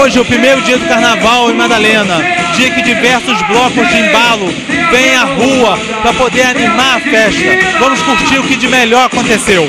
Hoje é o primeiro dia do carnaval em Madalena, dia que diversos blocos de embalo vêm à rua para poder animar a festa. Vamos curtir o que de melhor aconteceu.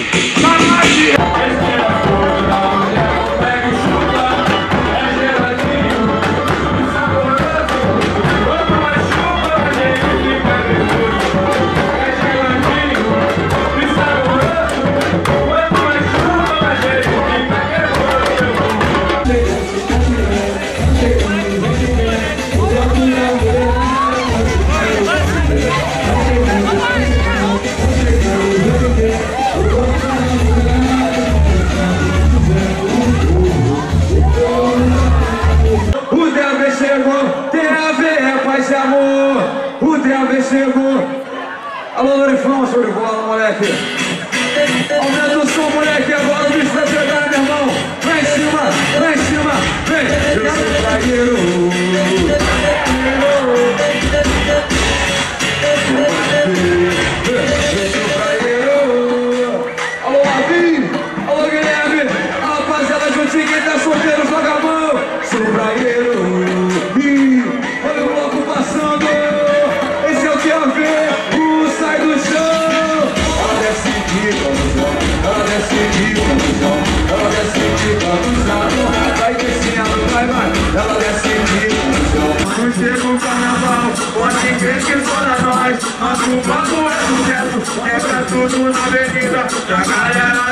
Alô, Lorifão, show de bola, moleque. Aumenta o som, moleque, agora o bicho vai pegar, meu irmão. Vem em cima, vem. Eu sou praieiro. Alô, Lavi, alô, Guilherme. A rapaziada juntinho, quem tá solteiro, joga a mão. Sou praieiro. Olha o bloco passando. Esse é o que a ver. Sai do chão. Ela desce de confusão. Ela desce de confusão. Ela desce de confusão. Vai descendo, vai. Ela desce de confusão. Não chega o carnaval, pode crer que fora nós. Nosso papo é sucesso, quebra tudo na avenida. E a galera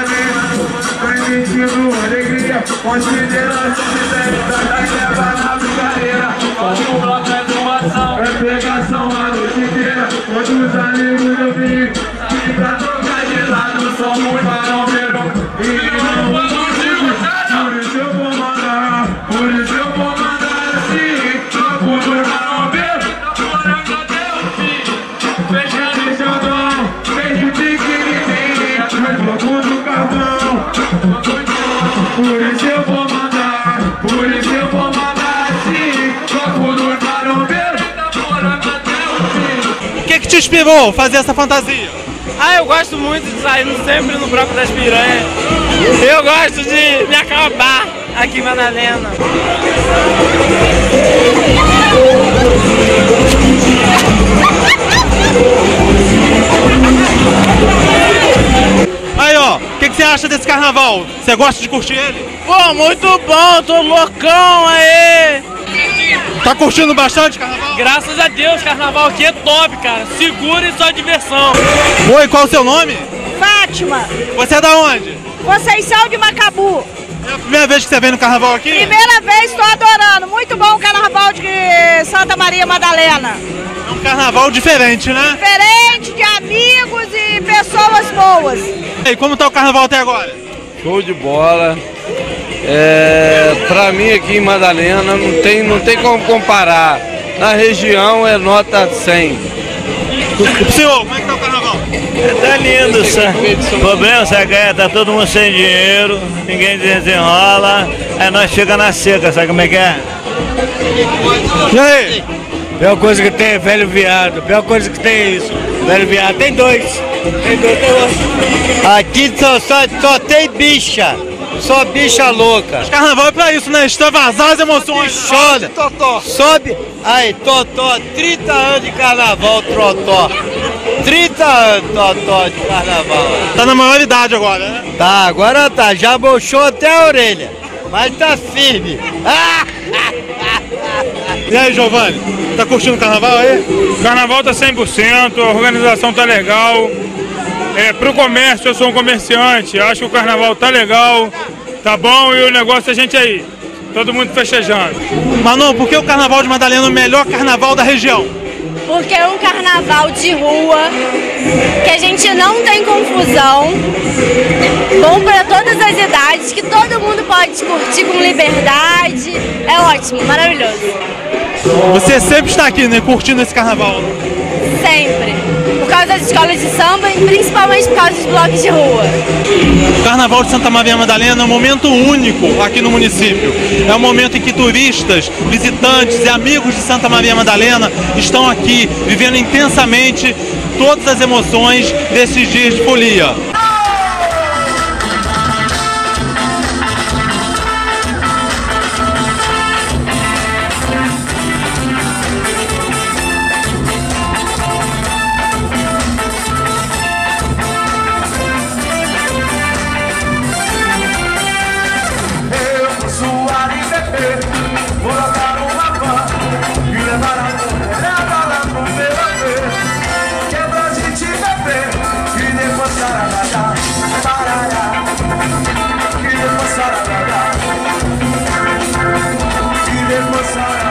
vem sentindo alegria. Consideração de seriedade, leva na brincadeira. Pode um bloco é doação, é pegação a noite inteira. Quando os amigos eu vim, e pra trocar de lado, somos marombeiro. E não vamos juntos, por isso eu vou mandar. Por isso eu vou mandar assim. Troco do marombeiro, morando até o fim. Fechando esse chão, desde pequenininho, mas bloco do carvão. Por isso eu vou mandar, por isso eu vou mandar assim. Troco do marombeiro, morando até o fim. O que te inspirou a fazer essa fantasia? Eu gosto muito de sair sempre no Bloco das Piranhas. Eu gosto de me acabar aqui em Madalena. Aí, ó, o que você acha desse carnaval? Você gosta de curtir ele? Pô, muito bom, tô loucão aí. Tá curtindo bastante o carnaval? Graças a Deus, carnaval aqui é top, cara. Seguro e só diversão. Oi, qual é o seu nome? Fátima. Você é da onde? Conceição de Macabu. É a primeira vez que você vem no carnaval aqui? Primeira vez, estou adorando. Muito bom o carnaval de Santa Maria Madalena. É um carnaval diferente, né? Diferente, de amigos e pessoas boas. E aí, como tá o carnaval até agora? Show de bola. Pra mim aqui em Madalena não tem como comparar. Na região é nota 100. E pro senhor, como é que tá o carnaval? Tá lindo, sabe? O problema, sabe, tá todo mundo sem dinheiro, ninguém desenrola, aí nós chega na seca, sabe como é que é? E aí? Pior coisa que tem é velho viado, pior coisa que tem é isso, velho viado. Tem dois. Aqui só tem bicha. Só bicha louca. Carnaval é pra isso, né? Extravasar as emoções. Chora. Sobe. Aí, Totó. 30 anos de carnaval, Trotó. 30 anos, Totó, de carnaval. Tá na maioridade agora, né? Tá, agora tá. Já bochou até a orelha. Mas tá firme. E aí, Giovanni? Tá curtindo o carnaval aí? O carnaval tá 100%, a organização tá legal. Pro comércio, eu sou um comerciante, acho que o carnaval tá legal, tá bom, e o negócio é a gente aí, todo mundo festejando. Manu, por que o carnaval de Madalena é o melhor carnaval da região? Porque é um carnaval de rua, que a gente não tem confusão, bom para todas as idades, que todo mundo pode curtir com liberdade, é ótimo, maravilhoso. Você sempre está aqui, né, curtindo esse carnaval? Sempre. Por causa das escolas de samba e principalmente por causa dos blocos de rua. O Carnaval de Santa Maria Madalena é um momento único aqui no município. É um momento em que turistas, visitantes e amigos de Santa Maria Madalena estão aqui vivendo intensamente todas as emoções desses dias de folia. dançar.